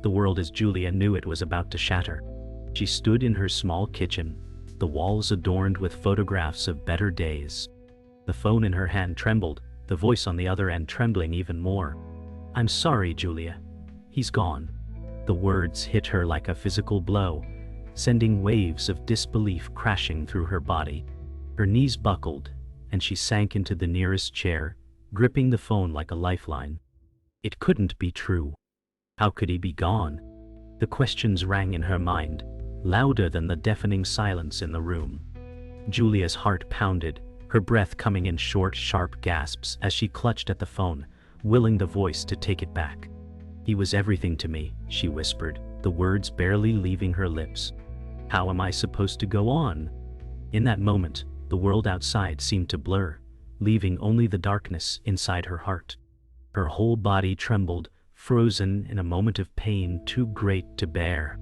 the world as Julia knew it was about to shatter. She stood in her small kitchen, the walls adorned with photographs of better days. The phone in her hand trembled, the voice on the other end trembling even more. "I'm sorry, Julia. He's gone." The words hit her like a physical blow, sending waves of disbelief crashing through her body. Her knees buckled, and she sank into the nearest chair, gripping the phone like a lifeline. It couldn't be true. How could he be gone? The questions rang in her mind, louder than the deafening silence in the room. Julia's heart pounded, her breath coming in short, sharp gasps as she clutched at the phone, willing the voice to take it back. "He was everything to me," she whispered, the words barely leaving her lips. "How am I supposed to go on?" In that moment, the world outside seemed to blur, leaving only the darkness inside her heart. Her whole body trembled, frozen in a moment of pain too great to bear.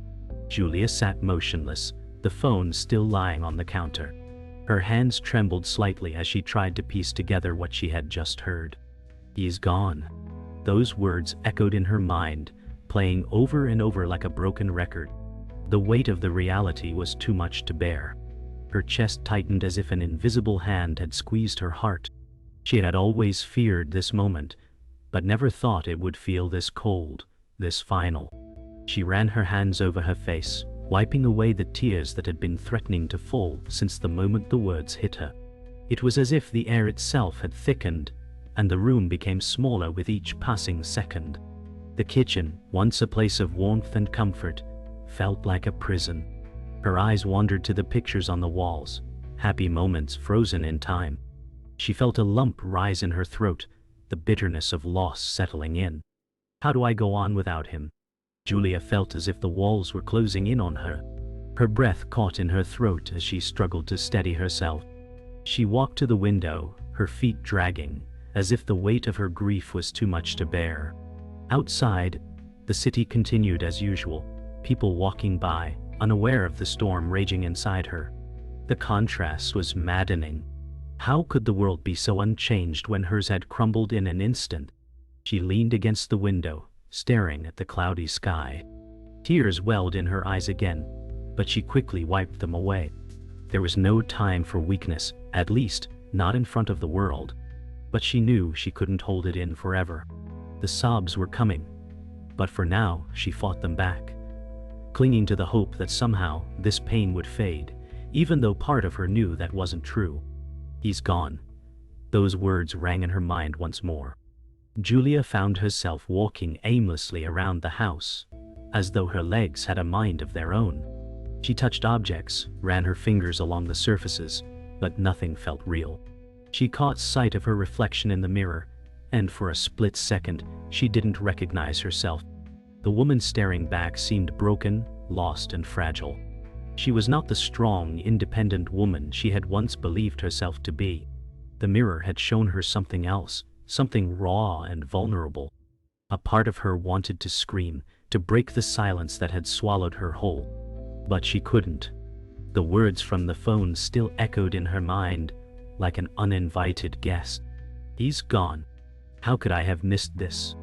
Julia sat motionless, the phone still lying on the counter. Her hands trembled slightly as she tried to piece together what she had just heard. "He's gone." Those words echoed in her mind, playing over and over like a broken record. The weight of the reality was too much to bear. Her chest tightened as if an invisible hand had squeezed her heart. She had always feared this moment, but never thought it would feel this cold, this final. She ran her hands over her face, wiping away the tears that had been threatening to fall since the moment the words hit her. It was as if the air itself had thickened, and the room became smaller with each passing second. The kitchen, once a place of warmth and comfort, felt like a prison. Her eyes wandered to the pictures on the walls, happy moments frozen in time. She felt a lump rise in her throat, the bitterness of loss settling in. "How do I go on without him?" Julia felt as if the walls were closing in on her. Her breath caught in her throat as she struggled to steady herself. She walked to the window, her feet dragging, as if the weight of her grief was too much to bear. Outside, the city continued as usual, people walking by, unaware of the storm raging inside her. The contrast was maddening. How could the world be so unchanged when hers had crumbled in an instant? She leaned against the window, staring at the cloudy sky. Tears welled in her eyes again, but she quickly wiped them away. There was no time for weakness, at least, not in front of the world. But she knew she couldn't hold it in forever. The sobs were coming, but for now she fought them back, clinging to the hope that somehow this pain would fade, even though part of her knew that wasn't true. "He's gone." Those words rang in her mind once more. Julia found herself walking aimlessly around the house, as though her legs had a mind of their own. She touched objects, ran her fingers along the surfaces, but nothing felt real. She caught sight of her reflection in the mirror, and for a split second, she didn't recognize herself. The woman staring back seemed broken, lost, and fragile. She was not the strong, independent woman she had once believed herself to be. The mirror had shown her something else, something raw and vulnerable. A part of her wanted to scream, to break the silence that had swallowed her whole. But she couldn't. The words from the phone still echoed in her mind, like an uninvited guest. "He's gone. How could I have missed this?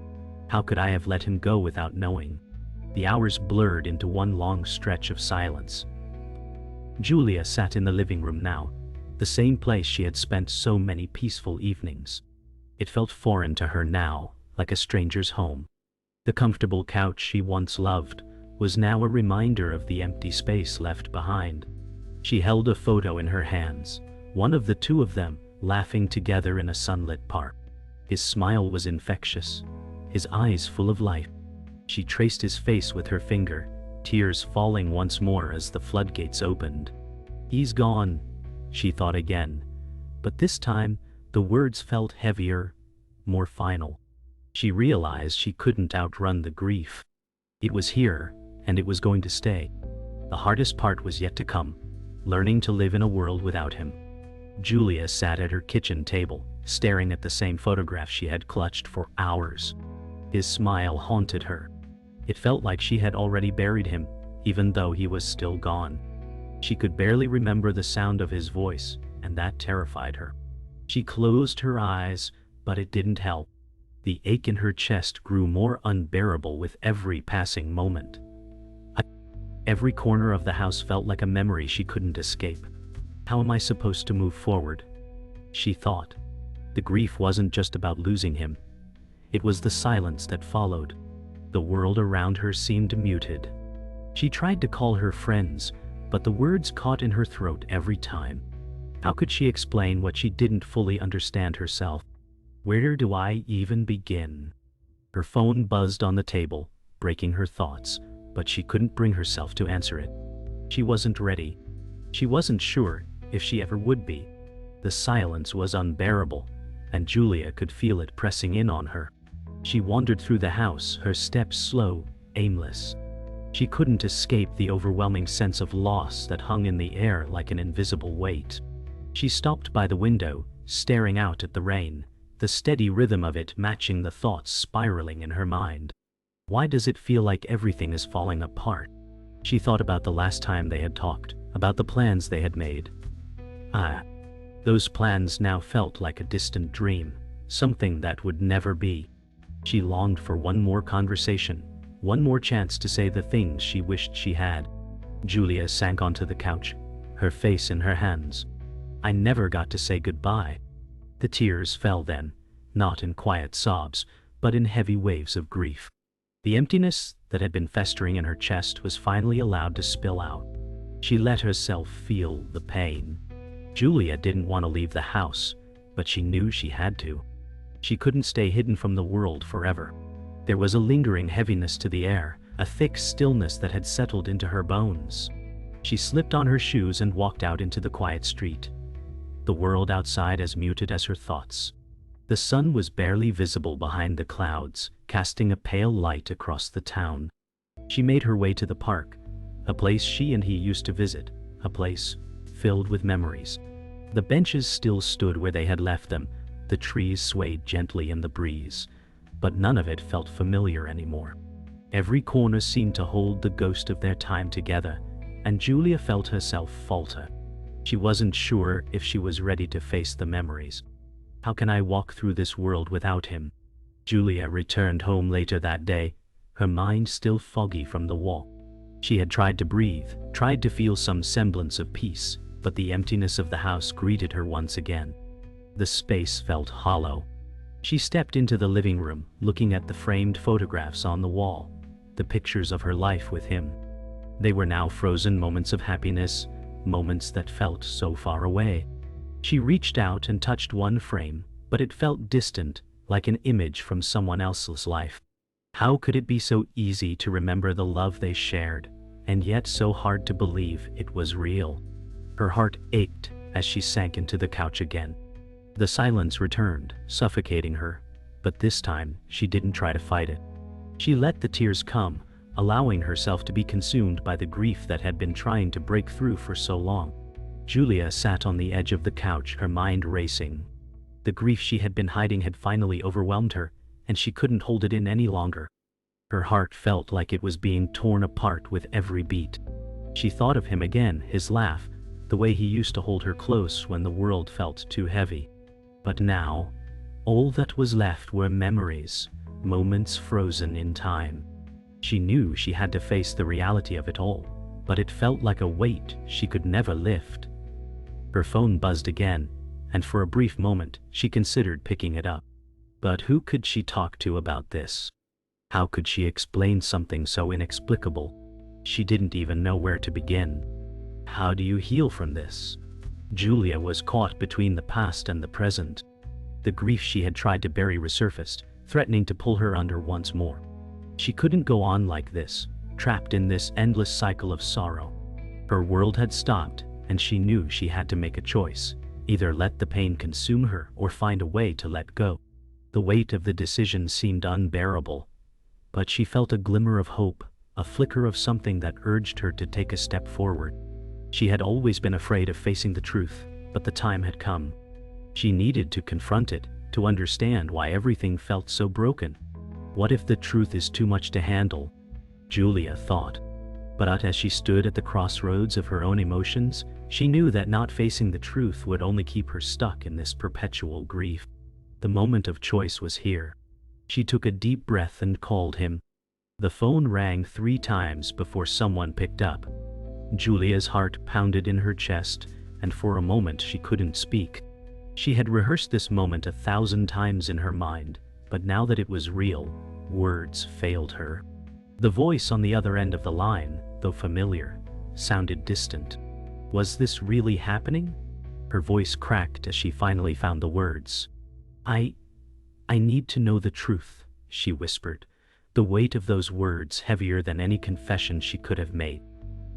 How could I have let him go without knowing?" The hours blurred into one long stretch of silence. Julia sat in the living room now, the same place she had spent so many peaceful evenings. It felt foreign to her now, like a stranger's home. The comfortable couch she once loved was now a reminder of the empty space left behind. She held a photo in her hands, one of the two of them laughing together in a sunlit park. His smile was infectious, his eyes full of life. She traced his face with her finger, tears falling once more as the floodgates opened. "He's gone," she thought again, but this time the words felt heavier, more final. She realized she couldn't outrun the grief. It was here, and it was going to stay. The hardest part was yet to come, learning to live in a world without him. Julia sat at her kitchen table, staring at the same photograph she had clutched for hours. His smile haunted her. It felt like she had already buried him, even though he was still gone. She could barely remember the sound of his voice, and that terrified her. She closed her eyes, but it didn't help. The ache in her chest grew more unbearable with every passing moment. Every corner of the house felt like a memory she couldn't escape. How am I supposed to move forward? She thought. The grief wasn't just about losing him. It was the silence that followed. The world around her seemed muted. She tried to call her friends, but the words caught in her throat every time. How could she explain what she didn't fully understand herself? Where do I even begin? Her phone buzzed on the table, breaking her thoughts, but she couldn't bring herself to answer it. She wasn't ready. She wasn't sure if she ever would be. The silence was unbearable, and Julia could feel it pressing in on her. She wandered through the house, her steps slow, aimless. She couldn't escape the overwhelming sense of loss that hung in the air like an invisible weight. She stopped by the window, staring out at the rain, the steady rhythm of it matching the thoughts spiraling in her mind. Why does it feel like everything is falling apart? She thought about the last time they had talked, about the plans they had made. Those plans now felt like a distant dream, something that would never be. She longed for one more conversation, one more chance to say the things she wished she had. Julia sank onto the couch, her face in her hands. I never got to say goodbye. The tears fell then, not in quiet sobs, but in heavy waves of grief. The emptiness that had been festering in her chest was finally allowed to spill out. She let herself feel the pain. Julia didn't want to leave the house, but she knew she had to. She couldn't stay hidden from the world forever. There was a lingering heaviness to the air, a thick stillness that had settled into her bones. She slipped on her shoes and walked out into the quiet street. The world outside as muted as her thoughts. The sun was barely visible behind the clouds, casting a pale light across the town. She made her way to the park, a place she and he used to visit, a place filled with memories. The benches still stood where they had left them, the trees swayed gently in the breeze, but none of it felt familiar anymore. Every corner seemed to hold the ghost of their time together, and Julia felt herself falter. She wasn't sure if she was ready to face the memories. How can I walk through this world without him? Julia returned home later that day, her mind still foggy from the walk. She had tried to breathe, tried to feel some semblance of peace, but the emptiness of the house greeted her once again. The space felt hollow. She stepped into the living room, looking at the framed photographs on the wall, the pictures of her life with him. They were now frozen moments of happiness, moments that felt so far away. She reached out and touched one frame, but it felt distant, like an image from someone else's life. How could it be so easy to remember the love they shared, and yet so hard to believe it was real? Her heart ached as she sank into the couch again. The silence returned, suffocating her, but this time she didn't try to fight it. She let the tears come, allowing herself to be consumed by the grief that had been trying to break through for so long. Julia sat on the edge of the couch, her mind racing. The grief she had been hiding had finally overwhelmed her, and she couldn't hold it in any longer. Her heart felt like it was being torn apart with every beat. She thought of him again, his laugh, the way he used to hold her close when the world felt too heavy. But now, all that was left were memories, moments frozen in time. She knew she had to face the reality of it all, but it felt like a weight she could never lift. Her phone buzzed again, and for a brief moment she considered picking it up. But who could she talk to about this? How could she explain something so inexplicable? She didn't even know where to begin. How do you heal from this? Julia was caught between the past and the present. The grief she had tried to bury resurfaced, threatening to pull her under once more. She couldn't go on like this, trapped in this endless cycle of sorrow. Her world had stopped, and she knew she had to make a choice, either let the pain consume her or find a way to let go. The weight of the decision seemed unbearable, but she felt a glimmer of hope, a flicker of something that urged her to take a step forward. She had always been afraid of facing the truth, but the time had come. She needed to confront it, to understand why everything felt so broken. What if the truth is too much to handle? Julia thought. But as she stood at the crossroads of her own emotions, she knew that not facing the truth would only keep her stuck in this perpetual grief. The moment of choice was here. She took a deep breath and called him. The phone rang 3 times before someone picked up. Julia's heart pounded in her chest, and for a moment she couldn't speak. She had rehearsed this moment 1,000 times in her mind, but now that it was real, words failed her. The voice on the other end of the line, though familiar, sounded distant. Was this really happening? Her voice cracked as she finally found the words. I need to know the truth, she whispered, the weight of those words heavier than any confession she could have made.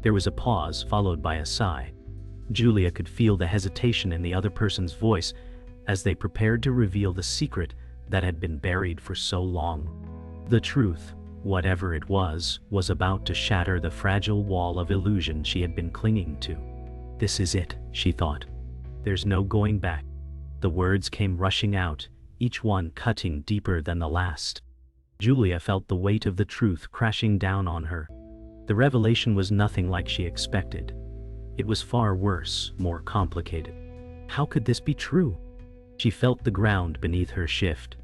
There was a pause followed by a sigh. Julia could feel the hesitation in the other person's voice as they prepared to reveal the secret that had been buried for so long. The truth, whatever it was about to shatter the fragile wall of illusion she had been clinging to. This is it, she thought. There's no going back. The words came rushing out, each one cutting deeper than the last. Julia felt the weight of the truth crashing down on her. The revelation was nothing like she expected. It was far worse, more complicated. How could this be true? She felt the ground beneath her shift.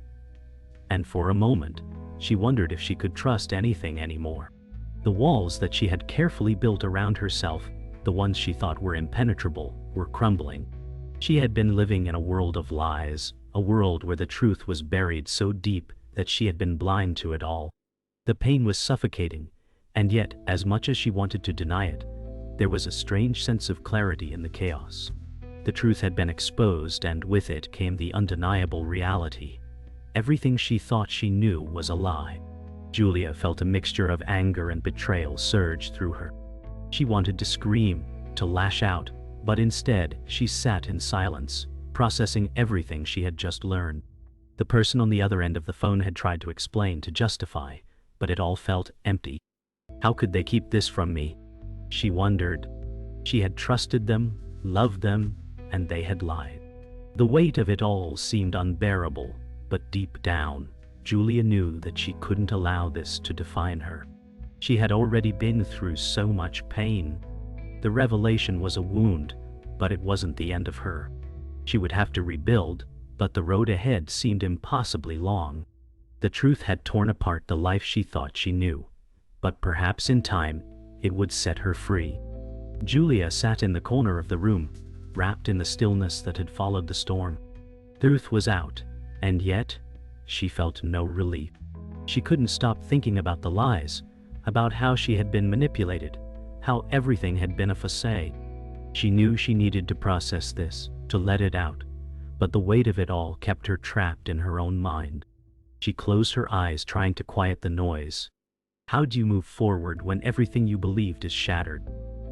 And for a moment, she wondered if she could trust anything anymore. The walls that she had carefully built around herself, the ones she thought were impenetrable, were crumbling. She had been living in a world of lies, a world where the truth was buried so deep that she had been blind to it all. The pain was suffocating, and yet, as much as she wanted to deny it, there was a strange sense of clarity in the chaos. The truth had been exposed, and with it came the undeniable reality. Everything she thought she knew was a lie. Julia felt a mixture of anger and betrayal surge through her. She wanted to scream, to lash out, but instead she sat in silence, processing everything she had just learned. The person on the other end of the phone had tried to explain, to justify, but it all felt empty. How could they keep this from me? She wondered. She had trusted them, loved them, and they had lied. The weight of it all seemed unbearable, but deep down, Julia knew that she couldn't allow this to define her. She had already been through so much pain. The revelation was a wound, but it wasn't the end of her. She would have to rebuild, but the road ahead seemed impossibly long. The truth had torn apart the life she thought she knew, but perhaps in time, it would set her free. Julia sat in the corner of the room, wrapped in the stillness that had followed the storm. Truth was out, and yet, she felt no relief. She couldn't stop thinking about the lies, about how she had been manipulated, how everything had been a facade. She knew she needed to process this, to let it out, but the weight of it all kept her trapped in her own mind. She closed her eyes, trying to quiet the noise. How do you move forward when everything you believed is shattered?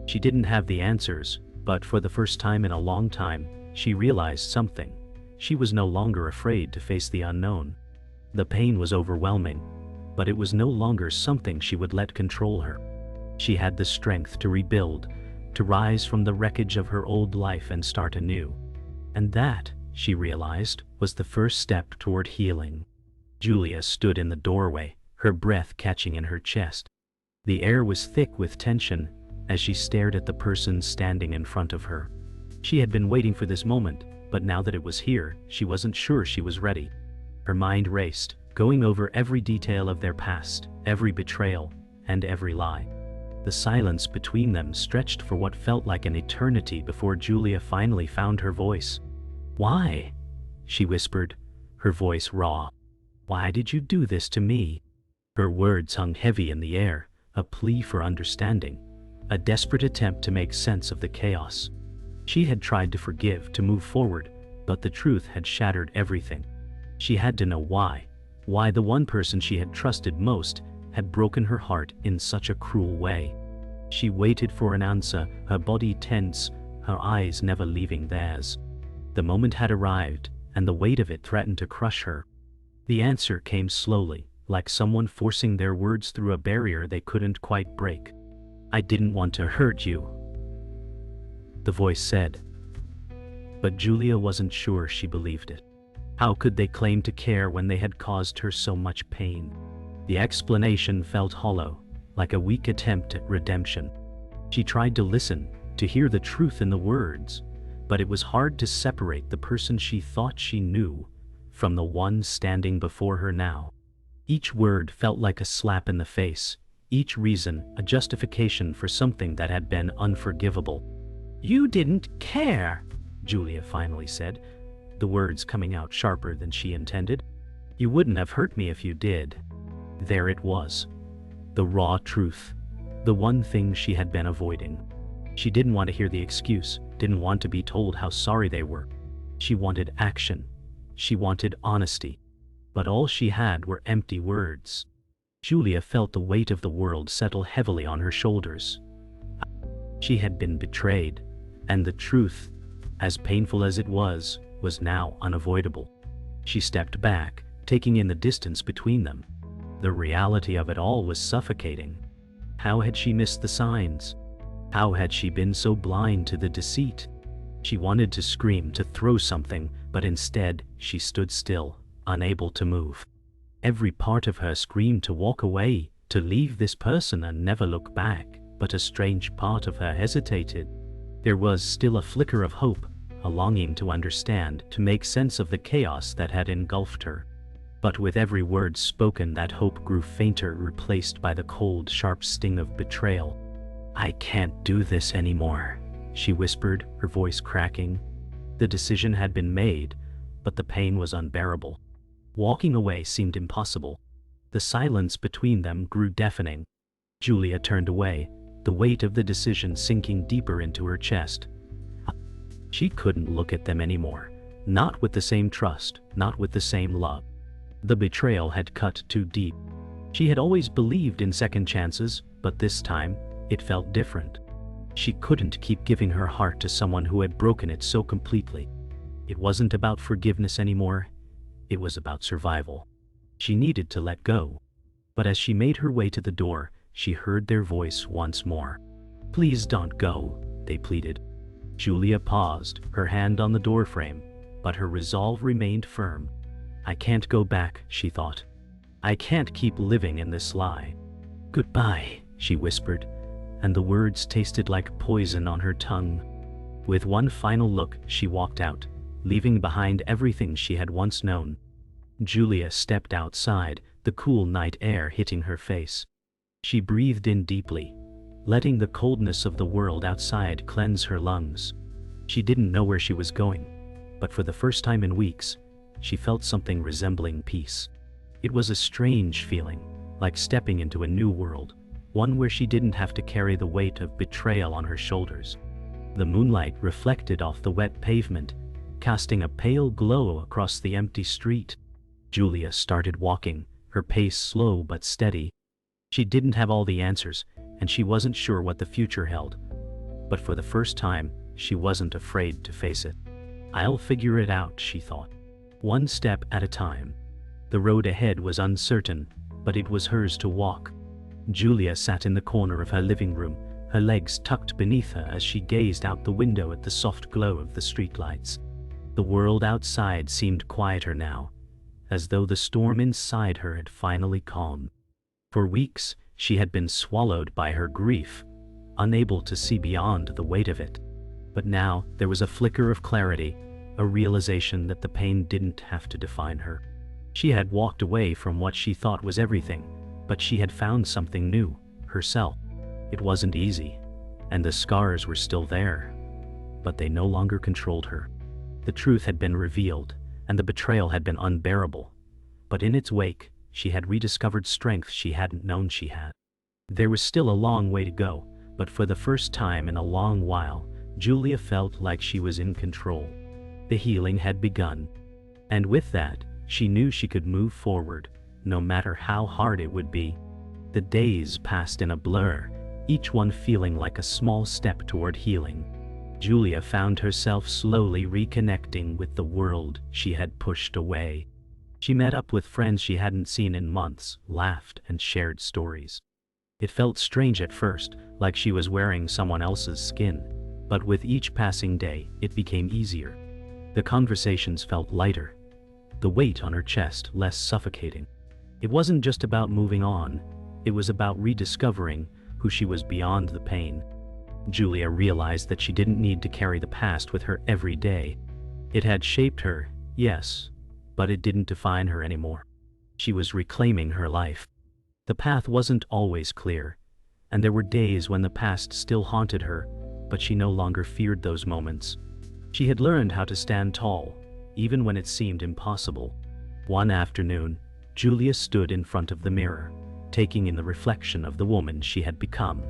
She didn't have the answers, but for the first time in a long time, she realized something. She was no longer afraid to face the unknown. The pain was overwhelming, but it was no longer something she would let control her. She had the strength to rebuild, to rise from the wreckage of her old life and start anew. And that, she realized, was the first step toward healing. Julia stood in the doorway, her breath catching in her chest. The air was thick with tension as she stared at the person standing in front of her. She had been waiting for this moment, but now that it was here, she wasn't sure she was ready. Her mind raced, going over every detail of their past, every betrayal, and every lie. The silence between them stretched for what felt like an eternity before Julia finally found her voice. "Why?" she whispered, her voice raw. "Why did you do this to me?" Her words hung heavy in the air, a plea for understanding, a desperate attempt to make sense of the chaos. She had tried to forgive, to move forward, but the truth had shattered everything. She had to know why the one person she had trusted most had broken her heart in such a cruel way. She waited for an answer, her body tense, her eyes never leaving theirs. The moment had arrived, and the weight of it threatened to crush her. The answer came slowly, like someone forcing their words through a barrier they couldn't quite break. "I didn't want to hurt you," the voice said. But Julia wasn't sure she believed it. How could they claim to care when they had caused her so much pain? The explanation felt hollow, like a weak attempt at redemption. She tried to listen, to hear the truth in the words, but it was hard to separate the person she thought she knew from the one standing before her now. Each word felt like a slap in the face, each reason a justification for something that had been unforgivable. "You didn't care," Julia finally said, the words coming out sharper than she intended. "You wouldn't have hurt me if you did." There it was. The raw truth. The one thing she had been avoiding. She didn't want to hear the excuse, didn't want to be told how sorry they were. She wanted action. She wanted honesty. But all she had were empty words. Julia felt the weight of the world settle heavily on her shoulders. She had been betrayed, and the truth, as painful as it was now unavoidable. She stepped back, taking in the distance between them. The reality of it all was suffocating. How had she missed the signs? How had she been so blind to the deceit? She wanted to scream, to throw something, but instead she stood still, unable to move. Every part of her screamed to walk away, to leave this person and never look back, but a strange part of her hesitated. There was still a flicker of hope, a longing to understand, to make sense of the chaos that had engulfed her. But with every word spoken, that hope grew fainter, replaced by the cold, sharp sting of betrayal. "I can't do this anymore," she whispered, her voice cracking. The decision had been made, but the pain was unbearable. Walking away seemed impossible. The silence between them grew deafening. Julia turned away, the weight of the decision sinking deeper into her chest. She couldn't look at them anymore, not with the same trust, not with the same love. The betrayal had cut too deep. She had always believed in second chances, but this time, it felt different. She couldn't keep giving her heart to someone who had broken it so completely. It wasn't about forgiveness anymore. It was about survival. She needed to let go. But as she made her way to the door, she heard their voice once more. "Please don't go," they pleaded. Julia paused, her hand on the doorframe, but her resolve remained firm. "I can't go back," she thought. "I can't keep living in this lie." "Goodbye," she whispered, and the words tasted like poison on her tongue. With one final look, she walked out, leaving behind everything she had once known. Julia stepped outside, the cool night air hitting her face. She breathed in deeply, letting the coldness of the world outside cleanse her lungs. She didn't know where she was going, but for the first time in weeks, she felt something resembling peace. It was a strange feeling, like stepping into a new world, one where she didn't have to carry the weight of betrayal on her shoulders. The moonlight reflected off the wet pavement, casting a pale glow across the empty street. Julia started walking, her pace slow but steady. She didn't have all the answers, and she wasn't sure what the future held. But for the first time, she wasn't afraid to face it. "I'll figure it out," she thought. One step at a time. The road ahead was uncertain, but it was hers to walk. Julia sat in the corner of her living room, her legs tucked beneath her as she gazed out the window at the soft glow of the streetlights. The world outside seemed quieter now, as though the storm inside her had finally calmed. For weeks, she had been swallowed by her grief, unable to see beyond the weight of it. But now there was a flicker of clarity, a realization that the pain didn't have to define her. She had walked away from what she thought was everything, but she had found something new, herself. It wasn't easy, and the scars were still there, but they no longer controlled her. The truth had been revealed, and the betrayal had been unbearable. But in its wake, she had rediscovered strength she hadn't known she had. There was still a long way to go, but for the first time in a long while, Julia felt like she was in control. The healing had begun. And with that, she knew she could move forward, no matter how hard it would be. The days passed in a blur, each one feeling like a small step toward healing. Julia found herself slowly reconnecting with the world she had pushed away. She met up with friends she hadn't seen in months, laughed, and shared stories. It felt strange at first, like she was wearing someone else's skin, but with each passing day, it became easier. The conversations felt lighter, the weight on her chest less suffocating. It wasn't just about moving on, it was about rediscovering who she was beyond the pain. Julia realized that she didn't need to carry the past with her every day. It had shaped her, yes, but it didn't define her anymore. She was reclaiming her life. The path wasn't always clear, and there were days when the past still haunted her, but she no longer feared those moments. She had learned how to stand tall, even when it seemed impossible. One afternoon, Julia stood in front of the mirror, taking in the reflection of the woman she had become.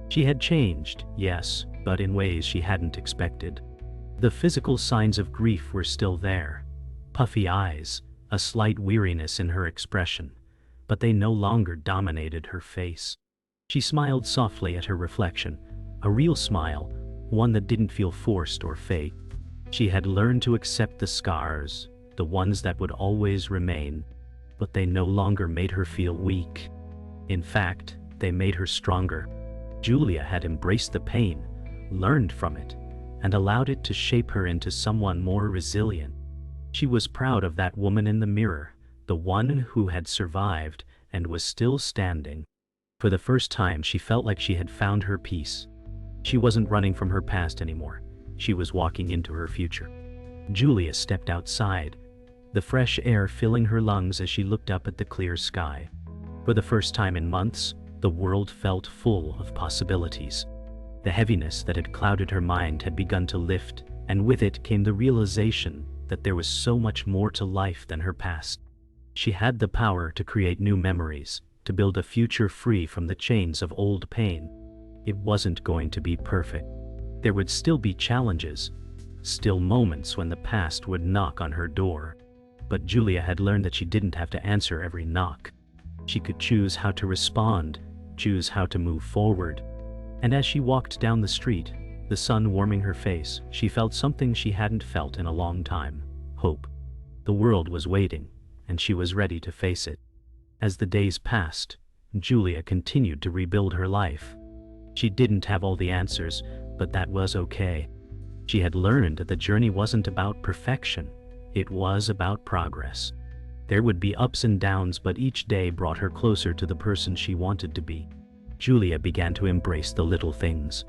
She had changed, yes, but in ways she hadn't expected. The physical signs of grief were still there. Puffy eyes, a slight weariness in her expression, but they no longer dominated her face. She smiled softly at her reflection, a real smile, one that didn't feel forced or fake. She had learned to accept the scars, the ones that would always remain, but they no longer made her feel weak. In fact, they made her stronger. Julia had embraced the pain, learned from it, and allowed it to shape her into someone more resilient. She was proud of that woman in the mirror, the one who had survived and was still standing. For the first time, she felt like she had found her peace. She wasn't running from her past anymore. She was walking into her future. Julia stepped outside, the fresh air filling her lungs as she looked up at the clear sky. For the first time in months, the world felt full of possibilities. The heaviness that had clouded her mind had begun to lift, and with it came the realization that there was so much more to life than her past. She had the power to create new memories, to build a future free from the chains of old pain. It wasn't going to be perfect. There would still be challenges, still moments when the past would knock on her door. But Julia had learned that she didn't have to answer every knock. She could choose how to respond, choose how to move forward. And as she walked down the street, the sun warming her face, she felt something she hadn't felt in a long time: hope. The world was waiting, and she was ready to face it. As the days passed, Julia continued to rebuild her life. She didn't have all the answers, but that was okay. She had learned that the journey wasn't about perfection, it was about progress. There would be ups and downs, but each day brought her closer to the person she wanted to be. Julia began to embrace the little things.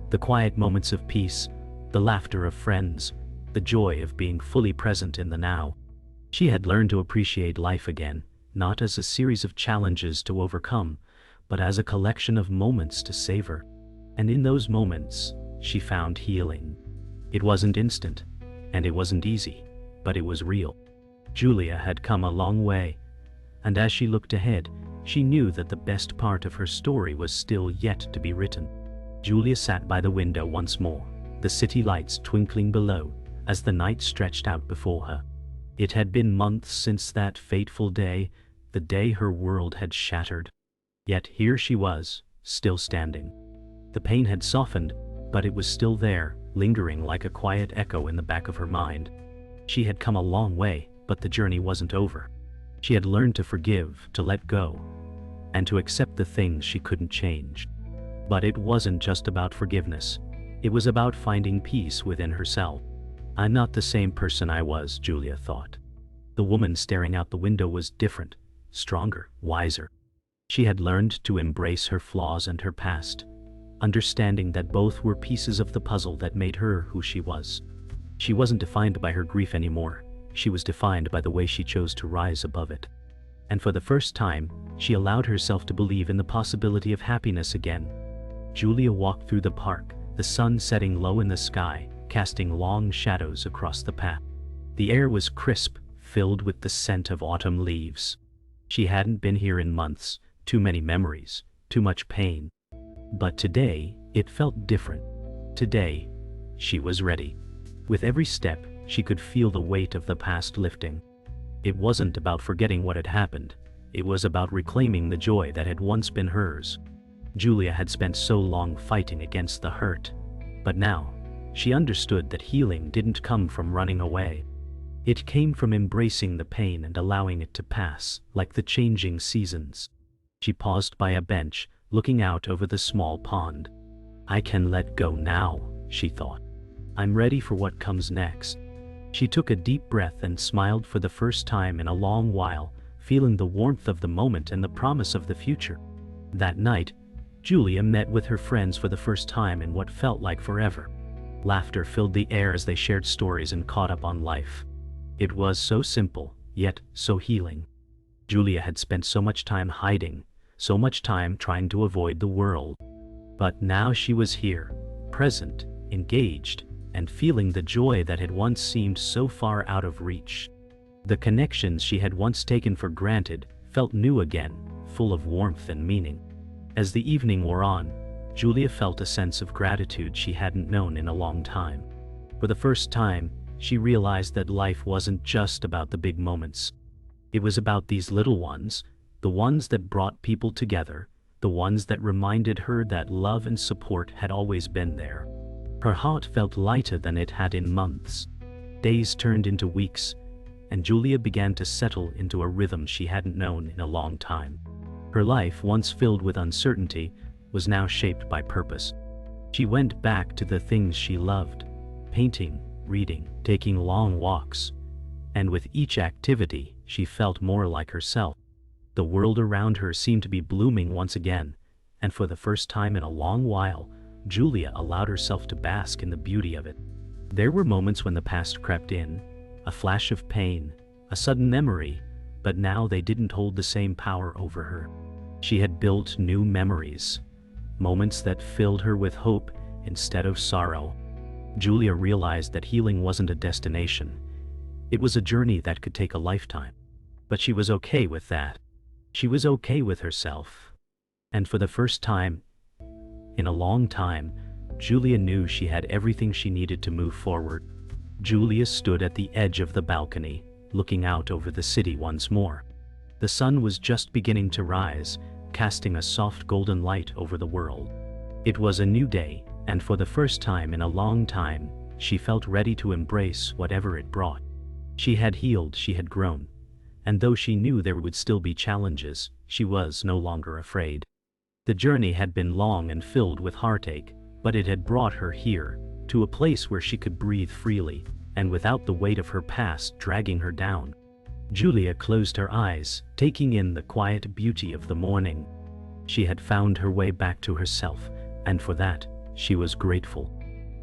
The quiet moments of peace, the laughter of friends, the joy of being fully present in the now. She had learned to appreciate life again, not as a series of challenges to overcome, but as a collection of moments to savor. And in those moments, she found healing. It wasn't instant, and it wasn't easy, but it was real. Julia had come a long way, and as she looked ahead, she knew that the best part of her story was still yet to be written. Julia sat by the window once more, the city lights twinkling below as the night stretched out before her. It had been months since that fateful day, the day her world had shattered. Yet here she was, still standing. The pain had softened, but it was still there, lingering like a quiet echo in the back of her mind. She had come a long way, but the journey wasn't over. She had learned to forgive, to let go, and to accept the things she couldn't change. But it wasn't just about forgiveness. It was about finding peace within herself. I'm not the same person I was, Julia thought. The woman staring out the window was different, stronger, wiser. She had learned to embrace her flaws and her past, understanding that both were pieces of the puzzle that made her who she was. She wasn't defined by her grief anymore. She was defined by the way she chose to rise above it. And for the first time, she allowed herself to believe in the possibility of happiness again. Julia walked through the park, the sun setting low in the sky, casting long shadows across the path. The air was crisp, filled with the scent of autumn leaves. She hadn't been here in months, too many memories, too much pain. But today, it felt different. Today, she was ready. With every step, she could feel the weight of the past lifting. It wasn't about forgetting what had happened. It was about reclaiming the joy that had once been hers. Julia had spent so long fighting against the hurt, but now, she understood that healing didn't come from running away. It came from embracing the pain and allowing it to pass, like the changing seasons. She paused by a bench, looking out over the small pond. I can let go now, she thought. I'm ready for what comes next. She took a deep breath and smiled for the first time in a long while, feeling the warmth of the moment and the promise of the future. That night, Julia met with her friends for the first time in what felt like forever. Laughter filled the air as they shared stories and caught up on life. It was so simple, yet so healing. Julia had spent so much time hiding, so much time trying to avoid the world. But now she was here, present, engaged, and feeling the joy that had once seemed so far out of reach. The connections she had once taken for granted felt new again, full of warmth and meaning. As the evening wore on, Julia felt a sense of gratitude she hadn't known in a long time. For the first time, she realized that life wasn't just about the big moments. It was about these little ones, the ones that brought people together, the ones that reminded her that love and support had always been there. Her heart felt lighter than it had in months. Days turned into weeks, and Julia began to settle into a rhythm she hadn't known in a long time. Her life, once filled with uncertainty, was now shaped by purpose. She went back to the things she loved: painting, reading, taking long walks. And with each activity, she felt more like herself. The world around her seemed to be blooming once again, and for the first time in a long while, Julia allowed herself to bask in the beauty of it. There were moments when the past crept in, a flash of pain, a sudden memory, but now they didn't hold the same power over her. She had built new memories, moments that filled her with hope instead of sorrow. Julia realized that healing wasn't a destination. It was a journey that could take a lifetime. But she was okay with that. She was okay with herself. And for the first time in a long time, Julia knew she had everything she needed to move forward. Julia stood at the edge of the balcony, looking out over the city once more. The sun was just beginning to rise, casting a soft golden light over the world. It was a new day, and for the first time in a long time, she felt ready to embrace whatever it brought. She had healed, she had grown, and though she knew there would still be challenges, she was no longer afraid. The journey had been long and filled with heartache, but it had brought her here, to a place where she could breathe freely, and without the weight of her past dragging her down. Julia closed her eyes, taking in the quiet beauty of the morning. She had found her way back to herself, and for that, she was grateful.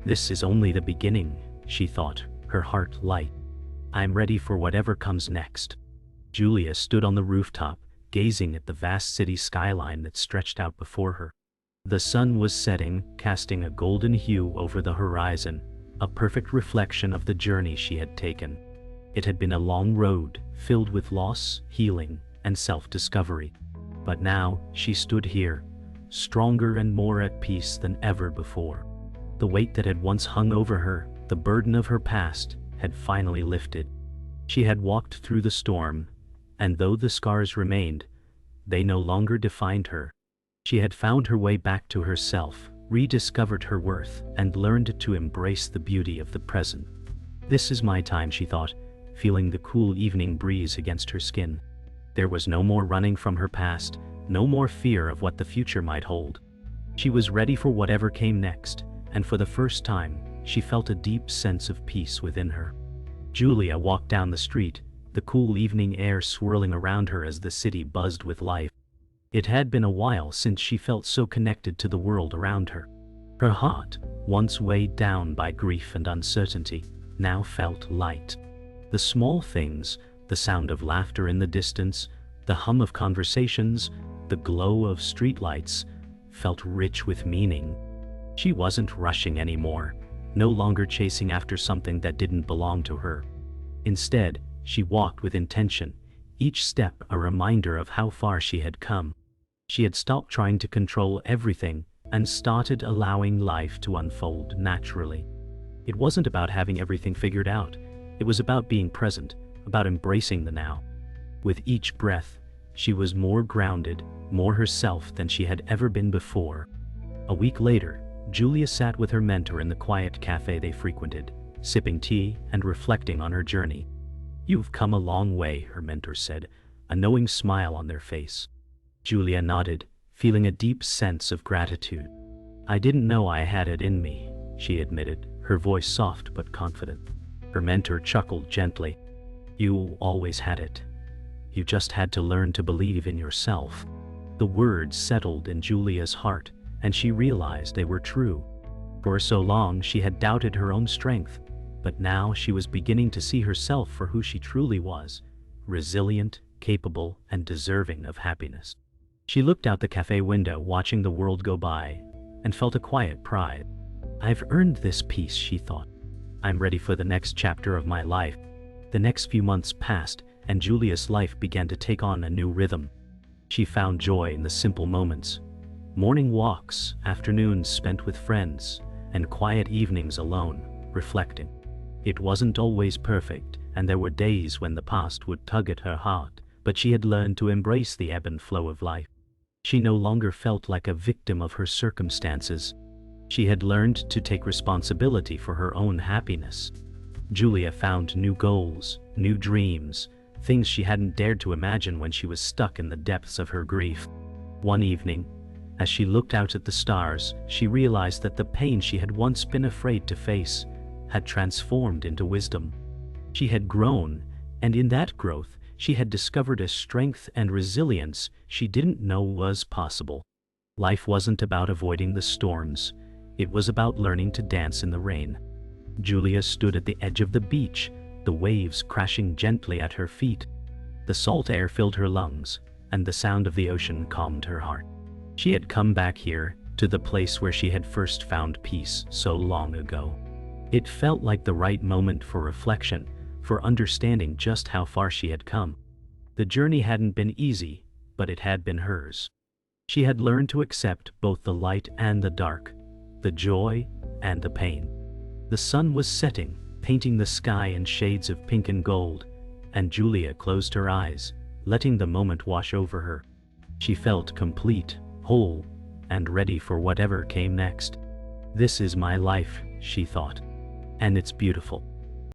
This is only the beginning, she thought, her heart light. I'm ready for whatever comes next. Julia stood on the rooftop, gazing at the vast city skyline that stretched out before her. The sun was setting, casting a golden hue over the horizon, a perfect reflection of the journey she had taken. It had been a long road, filled with loss, healing, and self-discovery. But now, she stood here, stronger and more at peace than ever before. The weight that had once hung over her, the burden of her past, had finally lifted. She had walked through the storm, and though the scars remained, they no longer defined her. She had found her way back to herself, rediscovered her worth, and learned to embrace the beauty of the present. This is my time, she thought, feeling the cool evening breeze against her skin. There was no more running from her past, no more fear of what the future might hold. She was ready for whatever came next, and for the first time, she felt a deep sense of peace within her. Julia walked down the street, the cool evening air swirling around her as the city buzzed with life. It had been a while since she felt so connected to the world around her. Her heart, once weighed down by grief and uncertainty, now felt light. The small things, the sound of laughter in the distance, the hum of conversations, the glow of streetlights, felt rich with meaning. She wasn't rushing anymore, no longer chasing after something that didn't belong to her. Instead, she walked with intention, each step a reminder of how far she had come. She had stopped trying to control everything and started allowing life to unfold naturally. It wasn't about having everything figured out. It was about being present, about embracing the now. With each breath, she was more grounded, more herself than she had ever been before. A week later, Julia sat with her mentor in the quiet cafe they frequented, sipping tea and reflecting on her journey. "You've come a long way," her mentor said, a knowing smile on their face. Julia nodded, feeling a deep sense of gratitude. "I didn't know I had it in me," she admitted, her voice soft but confident. Her mentor chuckled gently. "You always had it. You just had to learn to believe in yourself." The words settled in Julia's heart, and she realized they were true. For so long she had doubted her own strength, but now she was beginning to see herself for who she truly was: resilient, capable, and deserving of happiness. She looked out the cafe window, watching the world go by, and felt a quiet pride. "I've earned this peace," she thought. "I'm ready for the next chapter of my life." The next few months passed, and Julia's life began to take on a new rhythm. She found joy in the simple moments. Morning walks, afternoons spent with friends, and quiet evenings alone, reflecting. It wasn't always perfect, and there were days when the past would tug at her heart, but she had learned to embrace the ebb and flow of life. She no longer felt like a victim of her circumstances. She had learned to take responsibility for her own happiness. Julia found new goals, new dreams, things she hadn't dared to imagine when she was stuck in the depths of her grief. One evening, as she looked out at the stars, she realized that the pain she had once been afraid to face had transformed into wisdom. She had grown, and in that growth, she had discovered a strength and resilience she didn't know was possible. Life wasn't about avoiding the storms. It was about learning to dance in the rain. Julia stood at the edge of the beach, the waves crashing gently at her feet. The salt air filled her lungs, and the sound of the ocean calmed her heart. She had come back here, to the place where she had first found peace so long ago. It felt like the right moment for reflection, for understanding just how far she had come. The journey hadn't been easy, but it had been hers. She had learned to accept both the light and the dark, the joy and the pain. The sun was setting, painting the sky in shades of pink and gold, and Julia closed her eyes, letting the moment wash over her. She felt complete, whole, and ready for whatever came next. "This is my life," she thought. "And it's beautiful."